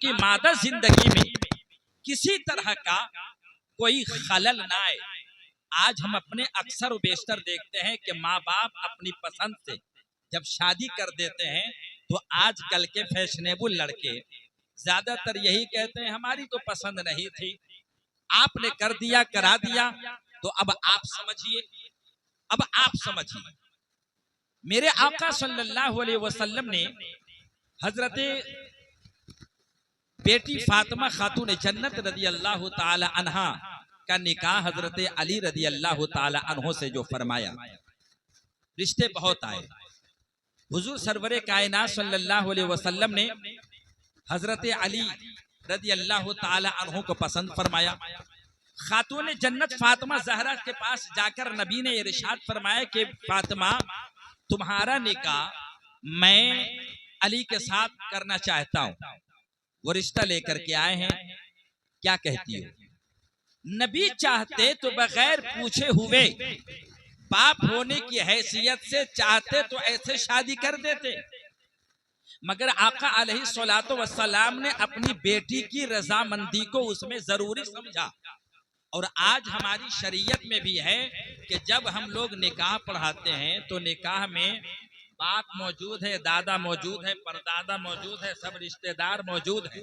باقی مادہ زندگی میں کسی طرح کا کوئی خلل نہ آئے۔ آج ہم اپنے اکثر و بیشتر دیکھتے ہیں کہ ماں باپ اپنی پسند سے جب شادی کر دیتے ہیں تو آج کل کے فیشنیبل لڑکے زیادہ تر یہی کہتے ہیں ہماری تو پسند نہیں تھی، آپ نے کر دیا کرا دیا تو اب آپ سمجھیے۔ میرے آقا صلی اللہ علیہ وسلم نے حضرت بیٹی فاطمہ خاتون جنت رضی اللہ تعالی عنہا کا نکاح حضرت علی رضی اللہ تعالی عنہ سے جو فرمایا، رشتے بہت آئے۔ حضور سرور کائنات صلی اللہ علیہ وسلم نے حضرت علی رضی اللہ تعالی عنہ کو پسند فرمایا۔ خاتون جنت فاطمہ زہرا کے پاس جا کر نبی نے ارشاد فرمایا کہ فاطمہ تمہارا نکاح میں علی کے ساتھ کرنا چاہتا ہوں۔ وہ رشتہ لے کر کے آئے ہیں، کیا کہتی ہو؟ نبی چاہتے تو بغیر پوچھے ہوئے باپ ہونے کی حیثیت سے چاہتے تو ایسے شادی کر دیتے، مگر آقا علیہ الصلوۃ والسلام نے اپنی بیٹی کی رضامندی کو اس میں ضروری سمجھا۔ اور آج ہماری شریعت میں بھی ہے کہ جب ہم لوگ نکاح پڑھاتے ہیں تو نکاح میں باپ موجود ہے، دادا موجود ہے، پردادا موجود ہے، سب رشتہ دار موجود ہیں،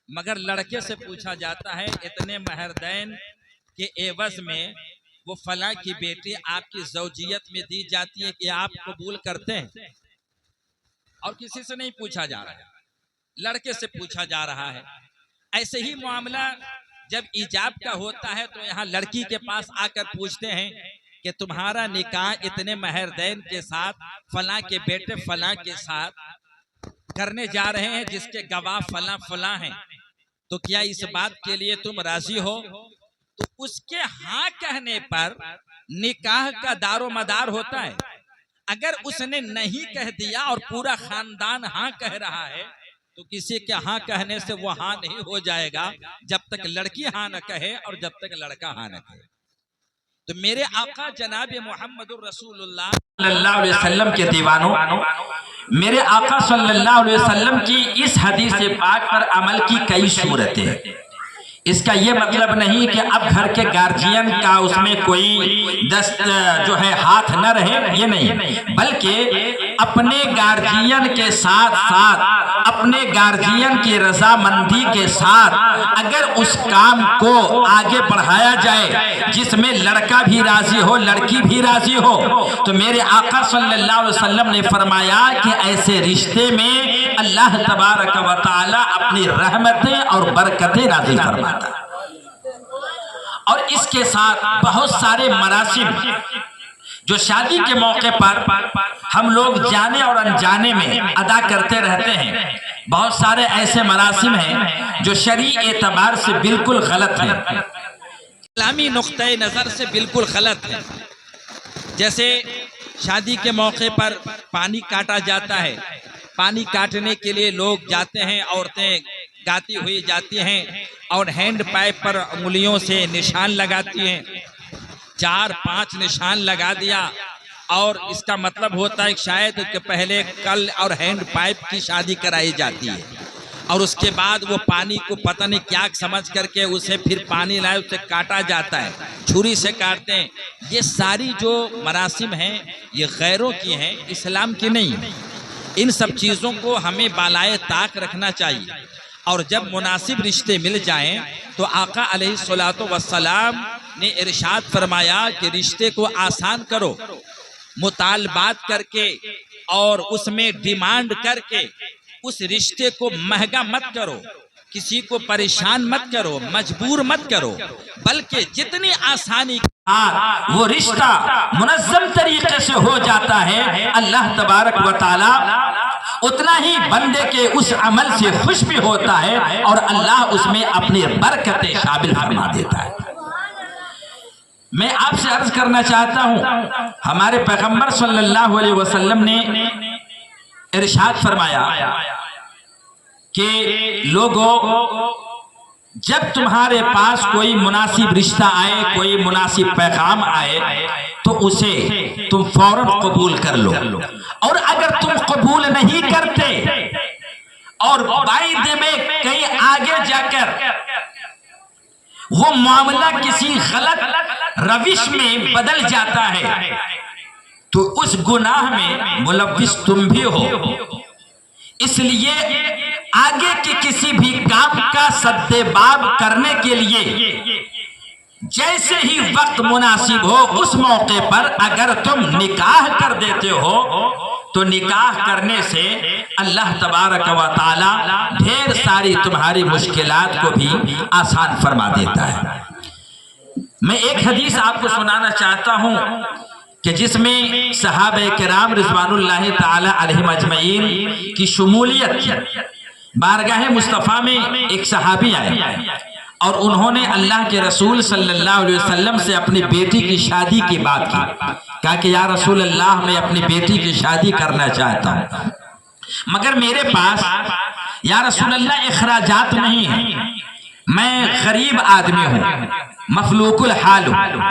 مگر لڑکے سے پوچھا جاتا ہے اتنے مہردین کے عوض میں وہ فلاں کی بیٹی آپ کی زوجیت میں دی جاتی ہے کہ آپ قبول کرتے ہیں؟ اور کسی سے نہیں پوچھا جا رہا ہے، لڑکے سے پوچھا جا رہا ہے۔ ایسے ہی معاملہ جب ایجاب کا ہوتا ہے تو یہاں لڑکی کے پاس آ کر پوچھتے ہیں کہ تمہارا نکاح اتنے مہردین کے ساتھ فلاں کے بیٹے فلاں کے ساتھ کرنے جا رہے ہیں جس کے گواہ فلاں فلاں ہیں، تو کیا اس بات کے لیے تم راضی ہو؟ تو اس کے ہاں کہنے پر نکاح کا دار و مدار ہوتا ہے۔ اگر اس نے نہیں کہہ دیا اور پورا خاندان ہاں کہہ رہا ہے تو کسی کے ہاں کہنے سے وہ ہاں نہیں ہو جائے گا جب تک لڑکی ہاں نہ کہے اور جب تک لڑکا ہاں نہ کہے۔ تو میرے آقا جناب محمد الرسول اللہ صلی اللہ علیہ وسلم کے دیوانوں، میرے آقا صلی اللہ علیہ وسلم کی اس حدیث پاک پر عمل کی کئی صورتیں ہیں۔ اس کا یہ مطلب نہیں کہ اب گھر کے گارجین کا اس میں کوئی دست جو ہے ہاتھ نہ رہے، یہ نہیں، بلکہ اپنے گارجین کے ساتھ ساتھ اپنے گارجین کی رضامندی کے ساتھ اگر اس کام کو آگے بڑھایا جائے جس میں لڑکا بھی راضی ہو لڑکی بھی راضی ہو، تو میرے آقا صلی اللہ علیہ وسلم نے فرمایا کہ ایسے رشتے میں اللہ تبارک و تعالی اپنی رحمتیں اور برکتیں نازل فرماتا ہے۔ اور اس کے ساتھ بہت سارے مراسم جو شادی کے موقع پر ہم لوگ جانے اور انجانے میں ادا کرتے رہتے ہیں، بہت سارے ایسے مراسم ہیں جو شرعی اعتبار سے بالکل غلط ہیں، اسلامی نقطۂ نظر سے بالکل غلط ہیں۔ جیسے شادی کے موقع پر پانی کاٹا جاتا ہے، پانی کاٹنے کے لیے لوگ جاتے ہیں، عورتیں گاتی ہوئی جاتی ہیں اور ہینڈ پائپ پر انگلیوں سے نشان لگاتی ہیں، 4-5 نشان لگا دیا، اور اس کا مطلب ہوتا ہے شاید کہ پہلے کل اور ہینڈ پائپ کی شادی کرائی جاتی ہے، اور اس کے بعد وہ پانی کو پتہ نہیں کیا سمجھ کر کے اسے پھر پانی لائے اسے کاٹا جاتا ہے، چھری سے کاٹتے ہیں۔ یہ ساری جو مراسم ہیں یہ غیروں کی ہیں، اسلام کی نہیں۔ ان سب چیزوں کو ہمیں بالائے طاق رکھنا چاہیے، اور جب مناسب رشتے مل جائیں تو آقا علیہ الصلوۃ والسلام نے ارشاد فرمایا کہ رشتے کو آسان کرو، مطالبات کر کے اور اس میں ڈیمانڈ کر کے اس رشتے کو مہنگا مت کرو، کسی کو پریشان مت کرو، مجبور مت کرو، بلکہ جتنی آسانی وہ رشتہ منظم طریقے سے ہو جاتا ہے، اللہ تبارک و تعالی اتنا ہی بندے کے اس عمل سے خوش بھی ہوتا ہے اور اللہ اس میں اپنی برکتیں شامل فرما دیتا ہے۔ میں آپ سے عرض کرنا چاہتا ہوں، ہمارے پیغمبر صلی اللہ علیہ وسلم نے ارشاد فرمایا کہ لوگو جب تمہارے پاس کوئی مناسب رشتہ آئے، کوئی مناسب پیغام آئے تو اسے تم فوراً قبول کر لو، اور اگر تم قبول نہیں کرتے اور بعد میں کہیں آگے جا کر وہ معاملہ کسی غلط روش میں بدل جاتا ہے تو اس گناہ میں ملوث تم بھی ہو. اس لیے آگے کے کسی بھی کام کا سد باب کرنے کے لیے جیسے ہی وقت مناسب ہو اس موقع پر اگر تم نکاح کر دیتے ہو تو نکاح کرنے سے اللہ تبارک و تعالی ڈھیر ساری تمہاری مشکلات کو بھی آسان فرما دیتا ہے. میں ایک حدیث آپ کو سنانا چاہتا ہوں کہ جس میں صحابہ کرام رضوان اللہ تعالی علیہم اجمعین کی شمولیت. بارگاہ مصطفیٰ میں ایک صحابی آئے اور انہوں نے اللہ کے رسول صلی اللہ علیہ وسلم سے اپنی بیٹی کی شادی کی بات کی. کہا کہ یا رسول اللہ میں اپنی بیٹی کی شادی کرنا چاہتا ہوں مگر میرے پاس یا رسول اللہ اخراجات نہیں ہیں. میں غریب آدمی ہوں, مفلوق الحال ہوں,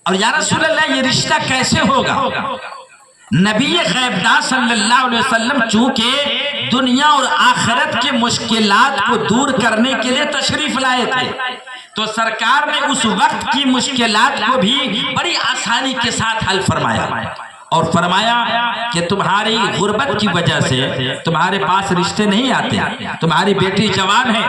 اور یا رسول اللہ یہ رشتہ کیسے ہوگا؟ نبی غیبدار صلی اللہ علیہ وسلم چونکہ دنیا اور آخرت کی مشکلات کو دور کرنے کے لیے تشریف لائے تھے تو سرکار نے اس وقت کی مشکلات کو بھی بڑی آسانی کے ساتھ حل فرمایا اور فرمایا کہ تمہاری غربت کی وجہ سے تمہارے پاس رشتے نہیں آتے, تمہاری بیٹی جوان ہے,